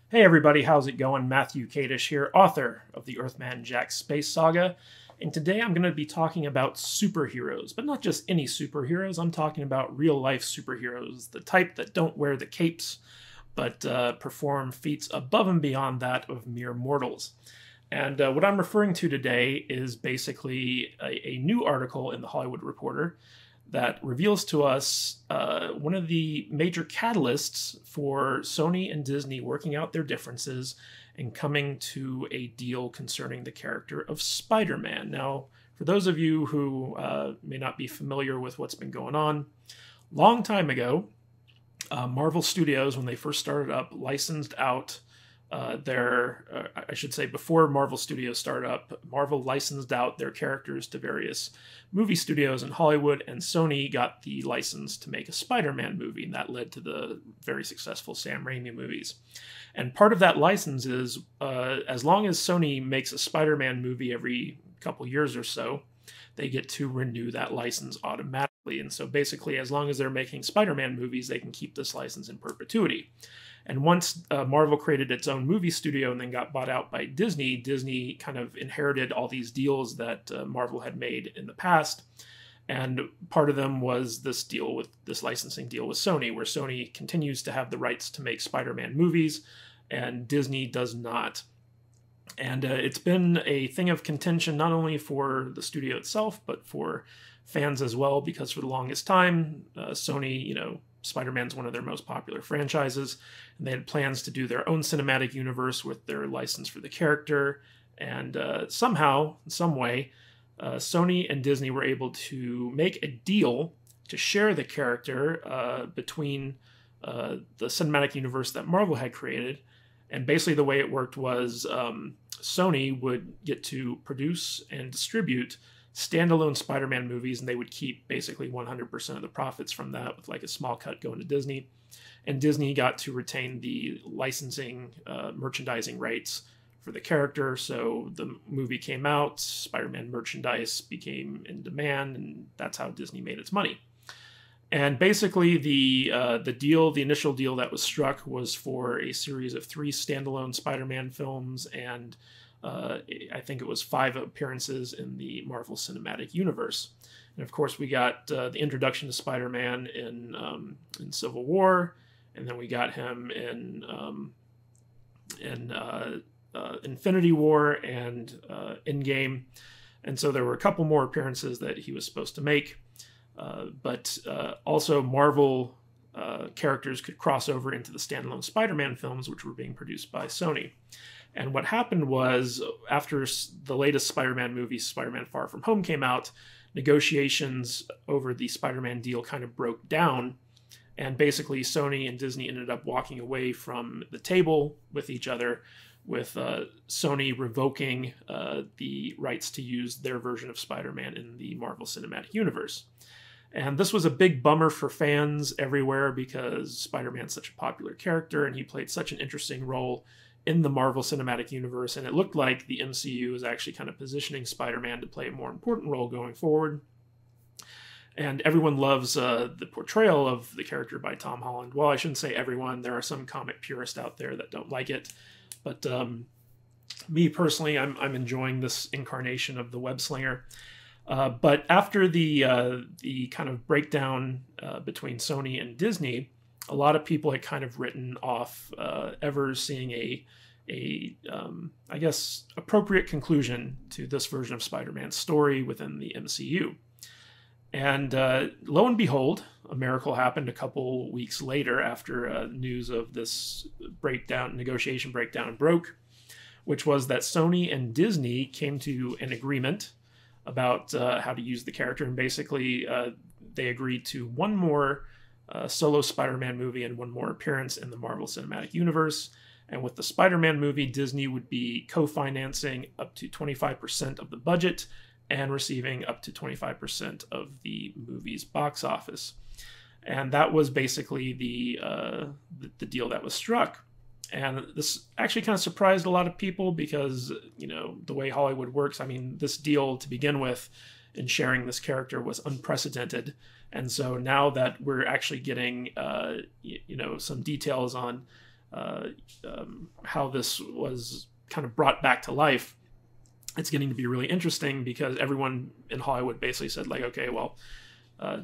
Hey everybody, how's it going? Matthew Kadish here, author of the Earthman Jack Space Saga, and today I'm going to be talking about superheroes, but not just any superheroes. I'm talking about real-life superheroes, the type that don't wear the capes, but perform feats above and beyond that of mere mortals. And what I'm referring to today is basically a new article in the Hollywood Reporter that reveals to us one of the major catalysts for Sony and Disney working out their differences and coming to a deal concerning the character of Spider-Man. Now, for those of you who may not be familiar with what's been going on, long time ago, Marvel Studios, when they first started up, licensed out I should say before Marvel Studios started up, Marvel licensed out their characters to various movie studios in Hollywood, and Sony got the license to make a Spider-Man movie, and that led to the very successful Sam Raimi movies. And part of that license is, as long as Sony makes a Spider-Man movie every couple years or so, they get to renew that license automatically. And so basically, as long as they're making Spider-Man movies, they can keep this license in perpetuity. And once Marvel created its own movie studio and then got bought out by Disney, Disney kind of inherited all these deals that Marvel had made in the past. And part of them was this licensing deal with Sony, where Sony continues to have the rights to make Spider-Man movies, and Disney does not. And it's been a thing of contention not only for the studio itself, but for fans as well, because for the longest time, Sony, Spider-Man's one of their most popular franchises, and they had plans to do their own cinematic universe with their license for the character. And somehow, in some way, Sony and Disney were able to make a deal to share the character between the cinematic universe that Marvel had created. And basically the way it worked was Sony would get to produce and distribute standalone Spider-Man movies, and they would keep basically 100% of the profits from that, with like a small cut going to Disney. And Disney got to retain the licensing, merchandising rights for the character. So the movie came out, Spider-Man merchandise became in demand, and that's how Disney made its money. And basically the initial deal that was struck was for a series of 3 standalone Spider-Man films, and I think it was 5 appearances in the Marvel Cinematic Universe. And of course, we got the introduction to Spider-Man in Civil War, and then we got him in Infinity War and Endgame. And so there were a couple more appearances that he was supposed to make. But also Marvel characters could cross over into the standalone Spider-Man films, which were being produced by Sony. And what happened was, after the latest Spider-Man movie, Spider-Man Far From Home, came out, negotiations over the Spider-Man deal kind of broke down. And basically, Sony and Disney ended up walking away from the table with each other, with Sony revoking the rights to use their version of Spider-Man in the Marvel Cinematic Universe. And this was a big bummer for fans everywhere, because Spider-Man's such a popular character and he played such an interesting role in the Marvel Cinematic Universe, and it looked like the MCU was actually kind of positioning Spider-Man to play a more important role going forward. And everyone loves the portrayal of the character by Tom Holland. Well, I shouldn't say everyone. There are some comic purists out there that don't like it. But me personally, I'm enjoying this incarnation of the web slinger. But after the kind of breakdown between Sony and Disney, a lot of people had kind of written off ever seeing I guess, appropriate conclusion to this version of Spider-Man's story within the MCU. And lo and behold, a miracle happened a couple weeks later after news of this negotiation breakdown broke, which was that Sony and Disney came to an agreement about how to use the character. And basically, they agreed to one more solo Spider-Man movie and one more appearance in the Marvel Cinematic Universe. And with the Spider-Man movie, Disney would be co-financing up to 25% of the budget and receiving up to 25% of the movie's box office. And that was basically the deal that was struck. And this actually kind of surprised a lot of people because, the way Hollywood works, I mean, this deal to begin with in sharing this character was unprecedented. And so now that we're actually getting, some details on how this was kind of brought back to life, it's getting to be really interesting because everyone in Hollywood basically said, like, okay, well,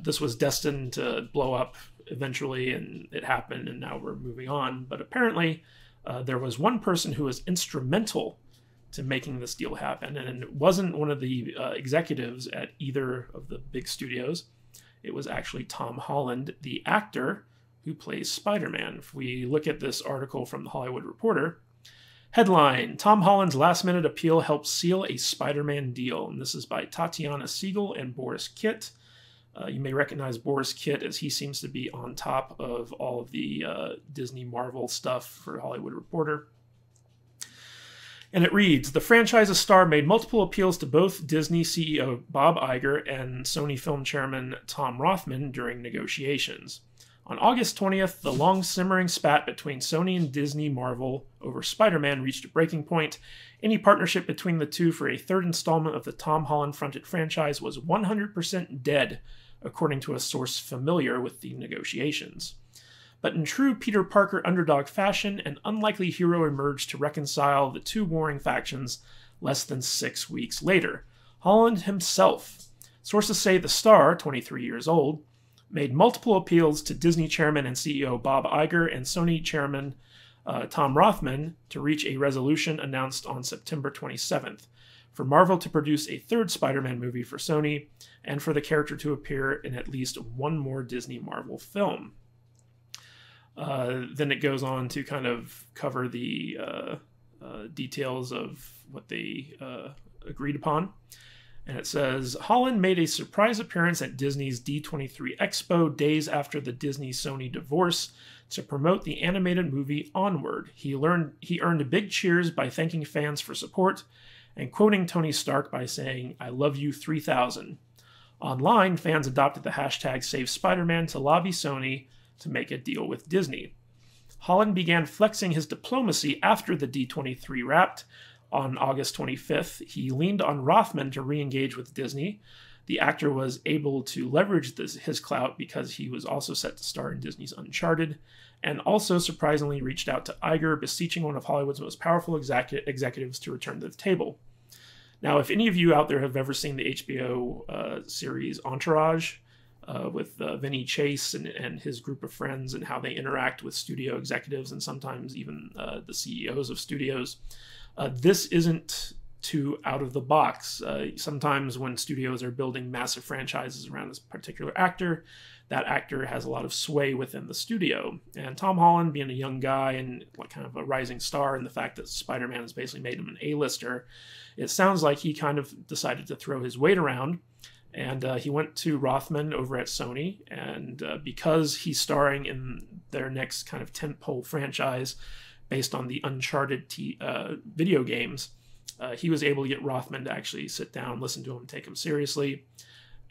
this was destined to blow up eventually, and it happened, and now we're moving on. But apparently, there was one person who was instrumental to making this deal happen, and it wasn't one of the executives at either of the big studios. It was actually Tom Holland, the actor who plays Spider-Man. If we look at this article from The Hollywood Reporter, headline, Tom Holland's last-minute appeal helps seal a Spider-Man deal. And this is by Tatiana Siegel and Boris Kitt. You may recognize Boris Kitt as he seems to be on top of all of the Disney Marvel stuff for Hollywood Reporter. And it reads, the franchise's star made multiple appeals to both Disney CEO Bob Iger and Sony film chairman Tom Rothman during negotiations. On August 20th, the long simmering spat between Sony and Disney Marvel over Spider-Man reached a breaking point. Any partnership between the two for a third installment of the Tom Holland-fronted franchise was 100% dead, according to a source familiar with the negotiations. But in true Peter Parker underdog fashion, an unlikely hero emerged to reconcile the two warring factions less than 6 weeks later. Holland himself. Sources say the star, 23 years old, made multiple appeals to Disney chairman and CEO Bob Iger and Sony chairman Tom Rothman to reach a resolution announced on September 27th, for Marvel to produce a third Spider-Man movie for Sony, and for the character to appear in at least one more Disney Marvel film. Then it goes on to kind of cover the details of what they agreed upon. And it says, Holland made a surprise appearance at Disney's D23 Expo days after the Disney-Sony divorce to promote the animated movie Onward. He earned big cheers by thanking fans for support and quoting Tony Stark by saying, I love you 3000. Online, fans adopted the hashtag Save Spider-Man to lobby Sony to make a deal with Disney. Holland began flexing his diplomacy after the D23 wrapped. On August 25th, he leaned on Rothman to re-engage with Disney. The actor was able to leverage his clout because he was also set to star in Disney's Uncharted, and also surprisingly reached out to Iger, beseeching one of Hollywood's most powerful executives to return to the table. Now, if any of you out there have ever seen the HBO series Entourage, with Vinny Chase and his group of friends and how they interact with studio executives and sometimes even the CEOs of studios, this isn't too out of the box. Sometimes when studios are building massive franchises around this particular actor, that actor has a lot of sway within the studio. And Tom Holland, being a young guy and kind of a rising star, and the fact that Spider-Man has basically made him an A-lister, it sounds like he kind of decided to throw his weight around. And he went to Rothman over at Sony, and because he's starring in their next kind of tentpole franchise based on the Uncharted video games, he was able to get Rothman to actually sit down, listen to him, take him seriously.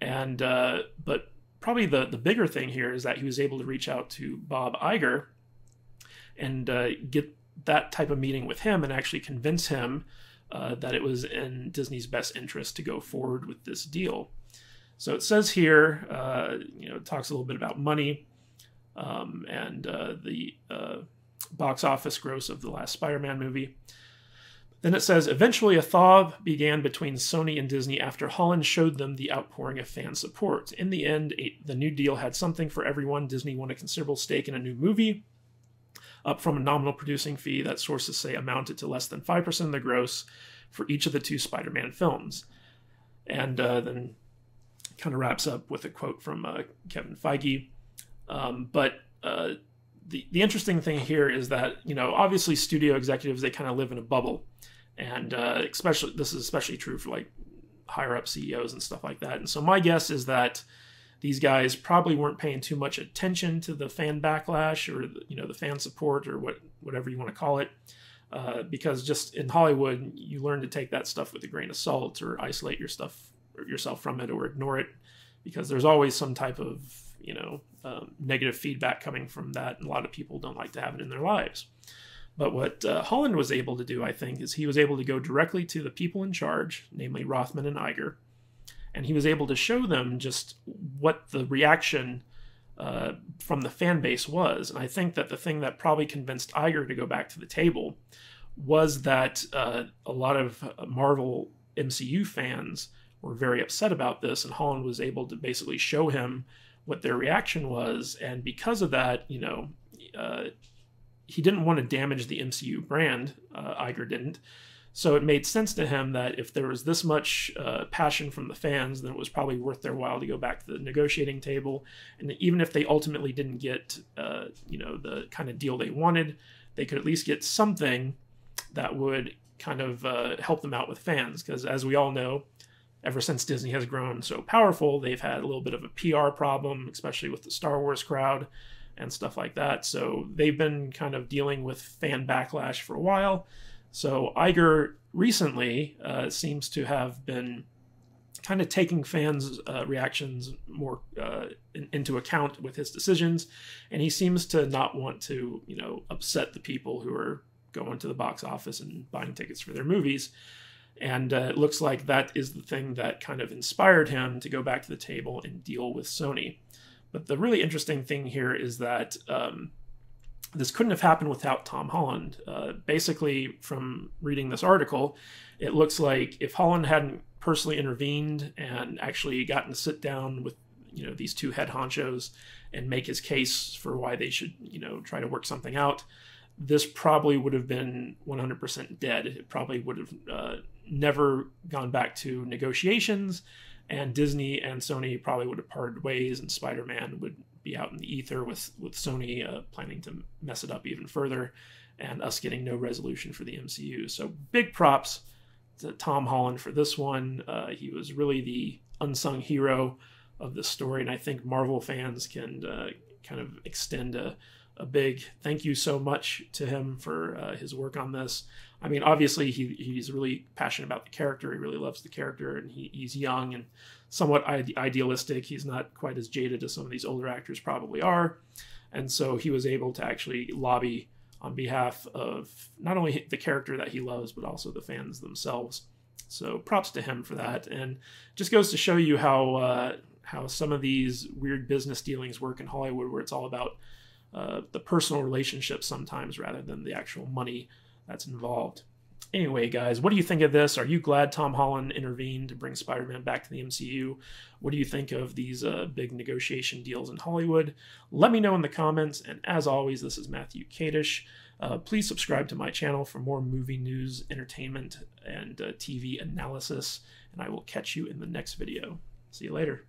And but probably the bigger thing here is that he was able to reach out to Bob Iger and get that type of meeting with him and actually convince him that it was in Disney's best interest to go forward with this deal. So it says here, it talks a little bit about money and the box office gross of the last Spider-Man movie. Then it says, eventually a thaw began between Sony and Disney after Holland showed them the outpouring of fan support. In the end, the new deal had something for everyone. Disney won a considerable stake in a new movie, up from a nominal producing fee that sources say amounted to less than 5% of the gross for each of the two Spider-Man films. And then kind of wraps up with a quote from Kevin Feige. But the interesting thing here is that, obviously studio executives, they kind of live in a bubble. And this is especially true for like higher up CEOs and stuff like that. And so my guess is that these guys probably weren't paying too much attention to the fan backlash or, the fan support or whatever you want to call it. Because just in Hollywood, you learn to take that stuff with a grain of salt or isolate yourself from it or ignore it, because there's always some type of negative feedback coming from that, and a lot of people don't like to have it in their lives. But what Holland was able to do, I think, is he was able to go directly to the people in charge, namely Rothman and Iger, and he was able to show them just what the reaction from the fan base was. And I think that the thing that probably convinced Iger to go back to the table was that a lot of Marvel MCU fans were very upset about this, and Holland was able to basically show him what their reaction was. And because of that, you know, he didn't want to damage the MCU brand. Iger didn't. So it made sense to him that if there was this much passion from the fans, then it was probably worth their while to go back to the negotiating table. And even if they ultimately didn't get, you know, the kind of deal they wanted, they could at least get something that would kind of help them out with fans. Because as we all know, ever since Disney has grown so powerful, they've had a little bit of a PR problem, especially with the Star Wars crowd and stuff like that. So they've been kind of dealing with fan backlash for a while. So Iger recently seems to have been kind of taking fans' reactions more into account with his decisions, and he seems to not want to, you know, upset the people who are going to the box office and buying tickets for their movies. And it looks like that is the thing that kind of inspired him to go back to the table and deal with Sony. But the really interesting thing here is that this couldn't have happened without Tom Holland. Basically, from reading this article, it looks like if Holland hadn't personally intervened and actually gotten to sit down with, you know, these two head honchos and make his case for why they should, you know, try to work something out, this probably would have been 100% dead. It probably would have never gone back to negotiations, and Disney and Sony probably would have parted ways, and Spider-Man would be out in the ether with Sony planning to mess it up even further, and us getting no resolution for the MCU. So big props to Tom Holland for this one. He was really the unsung hero of this story, and I think Marvel fans can kind of extend a big thank you so much to him for his work on this. I mean, obviously he's really passionate about the character. He really loves the character, and he's young and somewhat idealistic. He's not quite as jaded as some of these older actors probably are. And so he was able to actually lobby on behalf of not only the character that he loves, but also the fans themselves. So props to him for that. And just goes to show you how some of these weird business dealings work in Hollywood, where it's all about the personal relationships sometimes rather than the actual money that's involved. Anyway, guys, what do you think of this? Are you glad Tom Holland intervened to bring Spider-Man back to the MCU? What do you think of these big negotiation deals in Hollywood? Let me know in the comments. And as always, this is Matthew Kadish. Please subscribe to my channel for more movie news, entertainment, and TV analysis. And I will catch you in the next video. See you later.